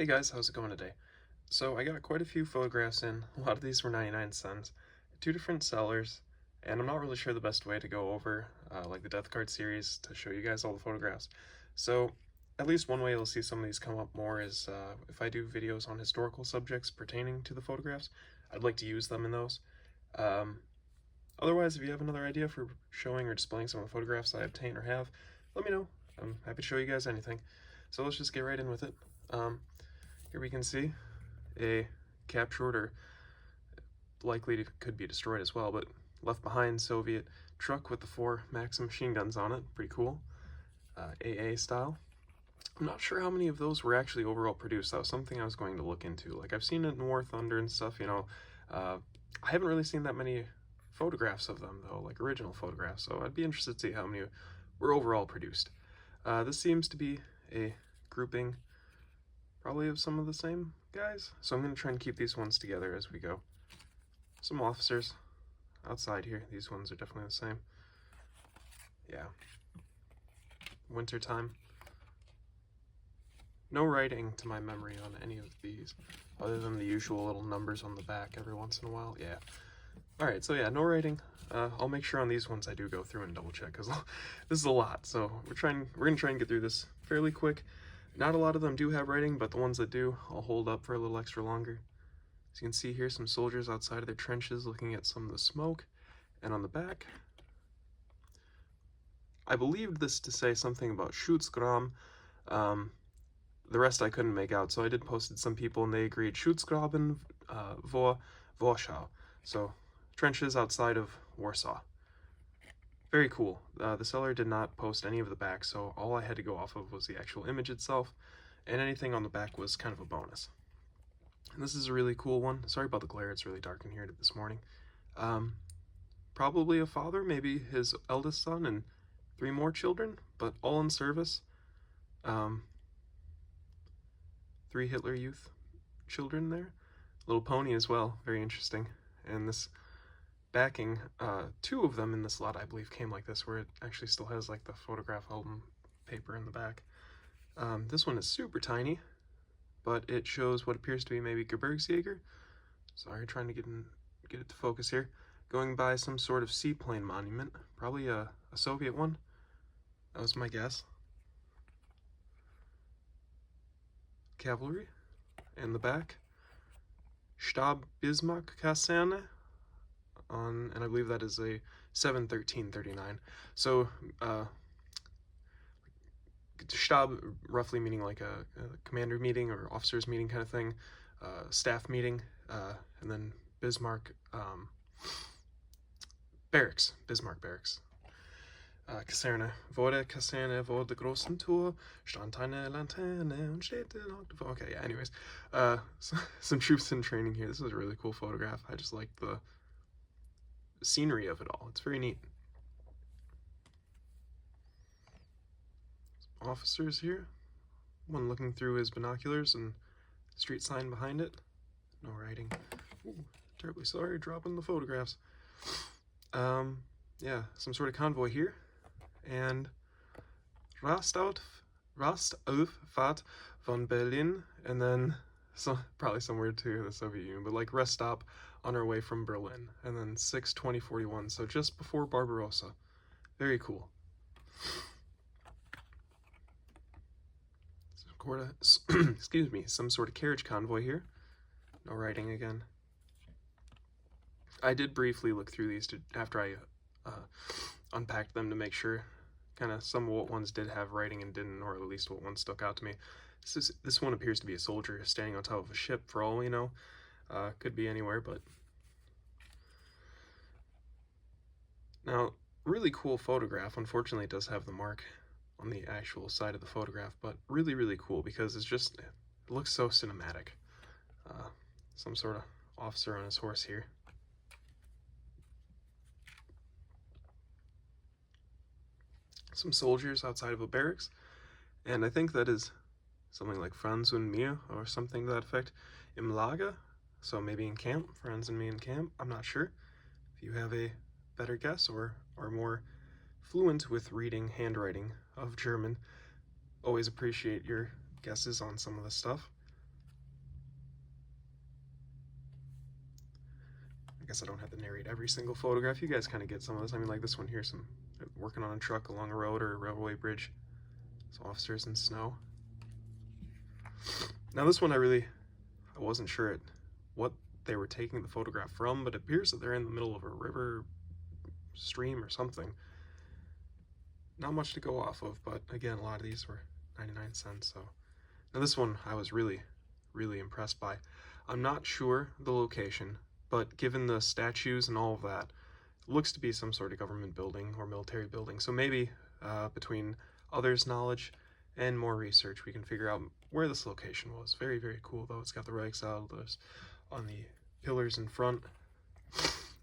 Hey guys, how's it going today? So I got quite a few photographs in. A lot of these were 99 cents. Two different sellers, and I'm not really sure the best way to go over like the Death Card series to show you guys all the photographs. So at least one way you'll see some of these come up more is if I do videos on historical subjects pertaining to the photographs, I'd like to use them in those. Um, Otherwise, if you have another idea for showing or displaying some of the photographs I obtain or have, let me know. I'm happy to show you guys anything. So let's just get right in with it. Here we can see a captured or likely could be destroyed as well, but left behind Soviet truck with the 4 Maxim machine guns on it. Pretty cool. AA style. I'm not sure how many of those were actually overall produced. That was something I was going to look into. Like, I've seen it in War Thunder and stuff, I haven't really seen that many photographs of them, though, like original photographs, so I'd be interested to see how many were overall produced. This seems to be a grouping probably of some of the same guys, so I'm going to try and keep these ones together as we go. Some officers outside here. These ones are definitely the same. Yeah. Winter time. No writing to my memory on any of these, other than the usual little numbers on the back every once in a while. Yeah. Alright, so yeah, no writing. I'll make sure on these ones I do go through and double check, because this is a lot, so we're going to try and get through this fairly quick. Not a lot of them do have writing, but the ones that do, I'll hold up for a little extra longer. As you can see here, some soldiers outside of their trenches looking at some of the smoke. And on the back, I believed this to say something about Schutzgraben. The rest I couldn't make out, so I did posted some people and they agreed Schutzgraben vor Warschau. So, trenches outside of Warsaw. Very cool. The seller did not post any of the back, so all I had to go off of was the actual image itself, and anything on the back was kind of a bonus. And this is a really cool one. Sorry about the glare, it's really dark in here this morning. Probably a father, maybe his eldest son and 3 more children, but all in service. 3 Hitler Youth children there. Little pony as well, very interesting. And this backing, 2 of them in this lot I believe came like this, where it actually still has like the photograph album paper in the back. This one is super tiny, but it shows what appears to be maybe Gebirgsjäger. Sorry, trying to get it to focus here. Going by some sort of seaplane monument, probably a Soviet one. That was my guess. Cavalry, and the back, Stab Bismarck Kaserne, and I believe that is a 7/13/39. So, Stab roughly meaning like a commander meeting or officers meeting kind of thing, staff meeting, and then Bismarck, barracks, Bismarck barracks. Kaserne. Vor der Kaserne, vor der großen Tor, stand eine Laterne und steht der Oktober. Okay, yeah, anyways. Some troops in training here. This is a really cool photograph. I just like the scenery of it all. It's very neat. Some officers here. One looking through his binoculars and street sign behind it. No writing. Ooh, terribly sorry, dropping the photographs. Yeah, some sort of convoy here. And Rastaut Fahrt von Berlin, and then probably somewhere to the Soviet Union, but like rest stop on our way from Berlin, and then 6/20/41, so just before Barbarossa. Very cool. Excuse me, some sort of carriage convoy here. No writing again. I did briefly look through these after I unpacked them to make sure kind of some of what ones did have writing and didn't, or at least what one stuck out to me. This one appears to be a soldier standing on top of a ship, for all we know. Could be anywhere, but... Now, really cool photograph. Unfortunately, it does have the mark on the actual side of the photograph, but really, really cool because it looks so cinematic. Some sort of officer on his horse here. Some soldiers outside of a barracks, and I think that is something like Franz und mir, or something to that effect, im Lager, so maybe in camp, Franz and me in camp, I'm not sure. If you have a better guess or are more fluent with reading handwriting of German, always appreciate your guesses on some of the stuff. guess I don't have to narrate every single photograph. You guys kind of get some of this. I mean, like this one here, some working on a truck along a road or a railway bridge. Some officers in snow. Now this one I wasn't sure what they were taking the photograph from, but it appears that they're in the middle of a river, stream, or something. Not much to go off of, but again, a lot of these were 99 cents. So now this one I was really impressed by. I'm not sure the location, but given the statues and all of that, it looks to be some sort of government building or military building. So maybe between others' knowledge and more research, we can figure out where this location was. Very cool though. It's got the Reichsadlers on the pillars in front,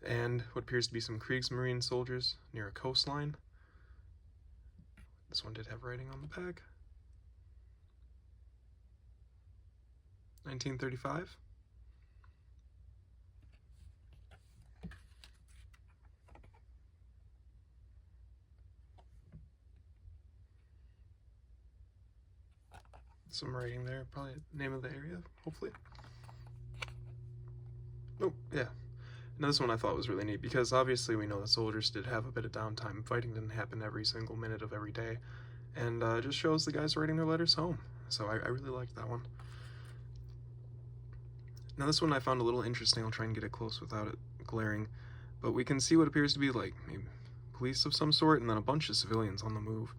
and what appears to be some Kriegsmarine soldiers near a coastline. This one did have writing on the back. 1935. Some writing there, probably the name of the area, hopefully. Oh, yeah. Now this one I thought was really neat because obviously we know the soldiers did have a bit of downtime. Fighting didn't happen every single minute of every day. And it just shows the guys writing their letters home. So I really liked that one. Now this one I found a little interesting. I'll try and get it close without it glaring. But we can see what appears to be like maybe police of some sort and then a bunch of civilians on the move.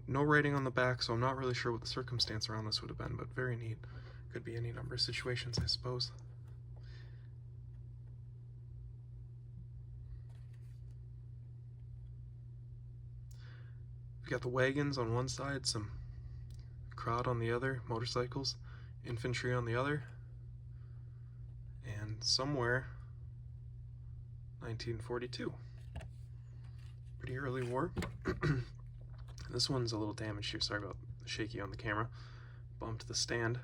No writing on the back, so I'm not really sure what the circumstance around this would have been, but very neat. Could be any number of situations, I suppose. We've got the wagons on one side, some crowd on the other, motorcycles, infantry on the other, and somewhere 1942. Pretty early war. This one's a little damaged here. Sorry about the shaky on the camera. Bumped the stand.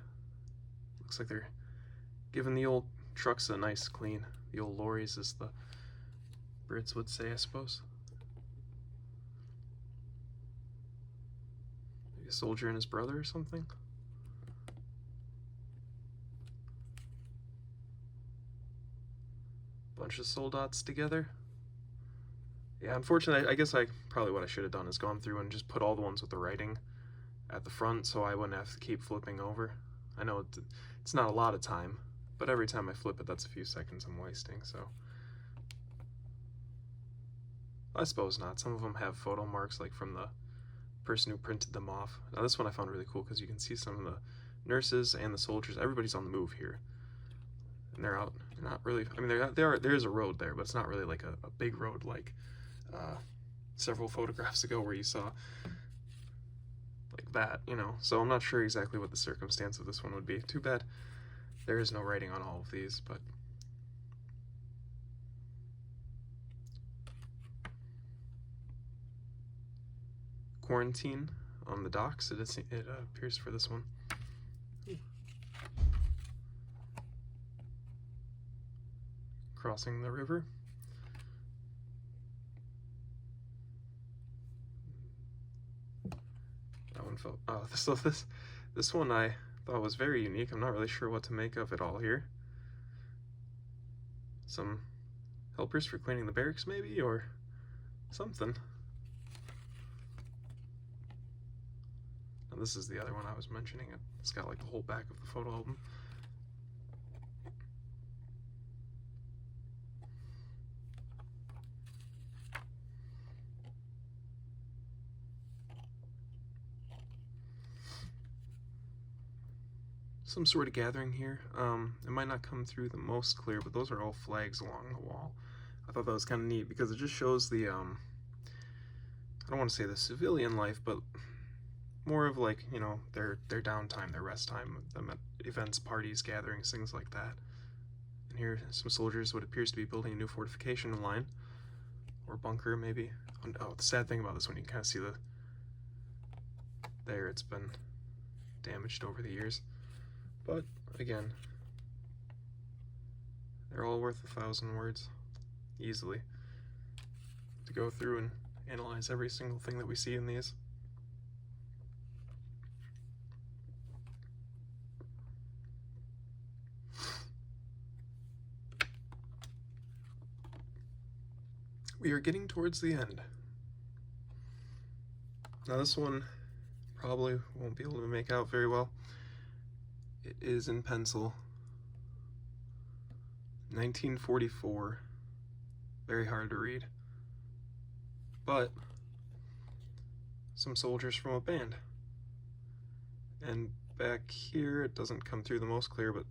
Looks like they're giving the old trucks a nice clean. The old lorries, as the Brits would say, I suppose. Maybe a soldier and his brother or something. Bunch of soldats together. Yeah, unfortunately, I guess probably what I should have done is gone through and just put all the ones with the writing at the front so I wouldn't have to keep flipping over. I know it's not a lot of time, but every time I flip it, that's a few seconds I'm wasting, so. I suppose not. Some of them have photo marks, like from the person who printed them off. Now this one I found really cool because you can see some of the nurses and the soldiers. Everybody's on the move here. And they're out. They're not really, I mean, there is a road there, but it's not really like a big road like several photographs ago where you saw like that, you know. So I'm not sure exactly what the circumstance of this one would be. Too bad there is no writing on all of these, but quarantine on the docks, it appears for this one. Crossing the river. That one felt, oh, so this one I thought was very unique. I'm not really sure what to make of it all here. Some helpers for cleaning the barracks maybe, or something. Now this is the other one I was mentioning. It's got like the whole back of the photo album. Some sort of gathering here. It might not come through the most clear, but those are all flags along the wall. I thought that was kind of neat because it just shows the, I don't want to say the civilian life, but more of like, you know, their downtime, their rest time, them at events, parties, gatherings, things like that. And here, some soldiers, what appears to be building a new fortification line, or bunker maybe. Oh, the sad thing about this one, you can kind of see there, it's been damaged over the years. But again, they're all worth 1,000 words, easily, to go through and analyze every single thing that we see in these. We are getting towards the end. Now this one probably won't be able to make out very well. It is in pencil. 1944. Very hard to read. But some soldiers from a band. And back here, it doesn't come through the most clear, but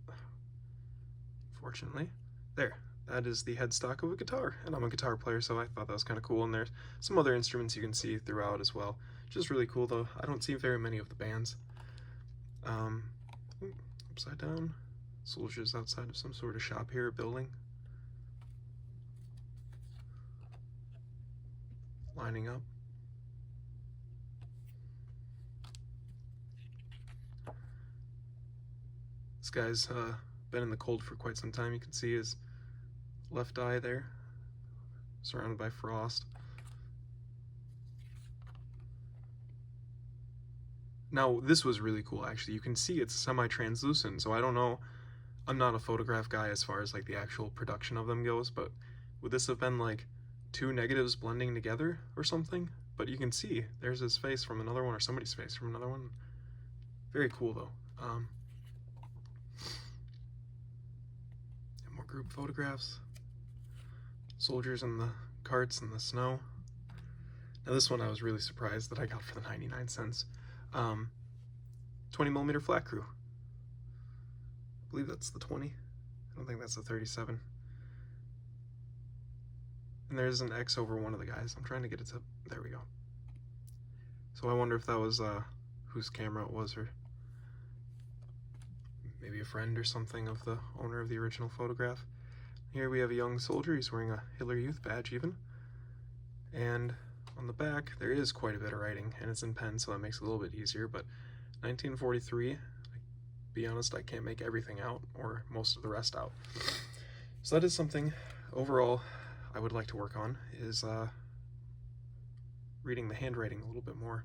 fortunately, there. That is the headstock of a guitar, and I'm a guitar player, so I thought that was kind of cool. And there's some other instruments you can see throughout as well. Just really cool, though. I don't see very many of the bands. Upside down. Soldiers outside of some sort of shop here, a building. Lining up. This guy's been in the cold for quite some time. You can see his left eye there, surrounded by frost. Now, this was really cool, actually. You can see it's semi-translucent, so I don't know. I'm not a photograph guy as far as like the actual production of them goes, but would this have been like two negatives blending together or something? But you can see there's his face from another one, or somebody's face from another one. Very cool, though. And more group photographs. Soldiers in the carts in the snow. Now this one I was really surprised that I got for the 99 cents. 20mm flat crew. I believe that's the 20. I don't think that's the 37. And there's an X over one of the guys. I'm trying to get it to, there we go. So I wonder if that was whose camera it was, or maybe a friend or something of the owner of the original photograph. Here we have a young soldier. He's wearing a Hitler Youth badge even. And on the back, there is quite a bit of writing, and it's in pen, so that makes it a little bit easier, but 1943, be honest, I can't make everything out, or most of the rest out. So that is something, overall, I would like to work on, is reading the handwriting a little bit more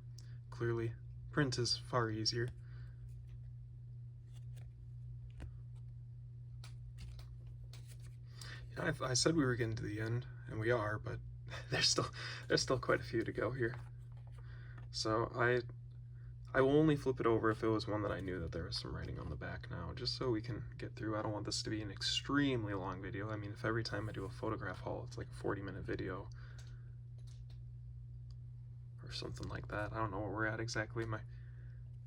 clearly. Print is far easier. Yeah, I said we were getting to the end, and we are, but there's still quite a few to go here. So I will only flip it over if it was one that I knew that there was some writing on the back now, just so we can get through. I don't want this to be an extremely long video. I mean, if every time I do a photograph haul, it's like a 40-minute video or something like that. I don't know where we're at exactly. My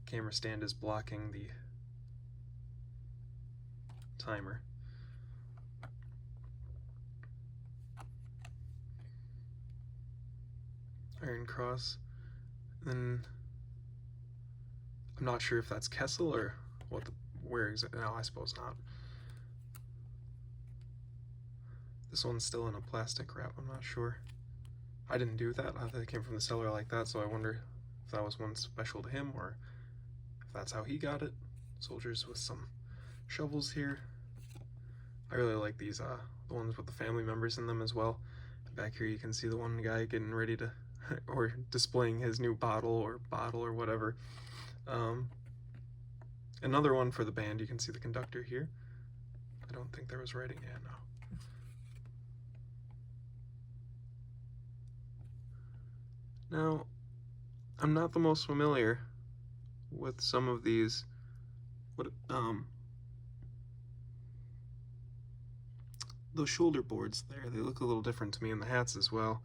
camera stand is blocking the timer. Iron Cross. Then I'm not sure if that's Kessel or where exactly. No, I suppose not. This one's still in a plastic wrap. I'm not sure. I didn't do that. It came from the seller like that, so I wonder if that was one special to him or if that's how he got it. Soldiers with some shovels here. I really like these, the ones with the family members in them as well. Back here you can see the one guy getting ready to, or displaying his new bottle or whatever. Another one for the band. You can see the conductor here. I don't think there was writing. Yeah, no. Now, I'm not the most familiar with some of these. Those shoulder boards there, they look a little different to me, and the hats as well.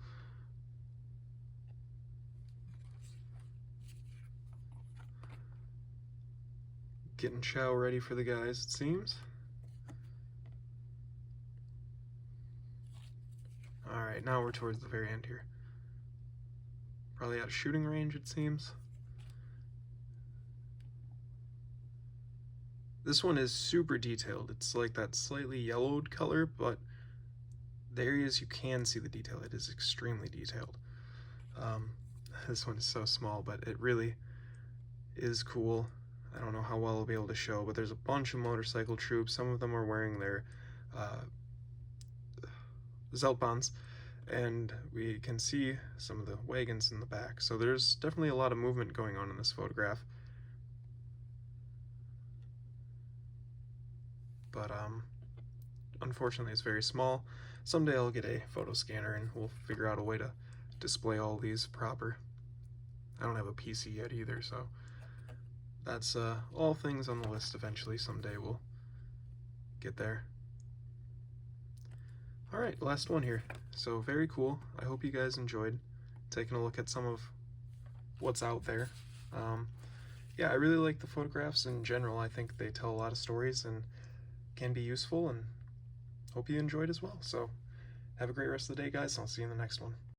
Getting chow ready for the guys, it seems. Alright, now we're towards the very end here. Probably out of shooting range, it seems. This one is super detailed. It's like that slightly yellowed color, but the areas you can see the detail, it is extremely detailed. This one is so small, but it really is cool. I don't know how well I'll be able to show, but there's a bunch of motorcycle troops. Some of them are wearing their Zeltbans, and we can see some of the wagons in the back. So there's definitely a lot of movement going on in this photograph. But unfortunately it's very small. someday I'll get a photo scanner and we'll figure out a way to display all these proper. I don't have a PC yet either, so that's all things on the list. Eventually, someday we'll get there. Alright, last one here. So very cool. I hope you guys enjoyed taking a look at some of what's out there. Yeah, I really like the photographs in general. I think they tell a lot of stories and can be useful, and hope you enjoyed as well. So have a great rest of the day, guys. I'll see you in the next one.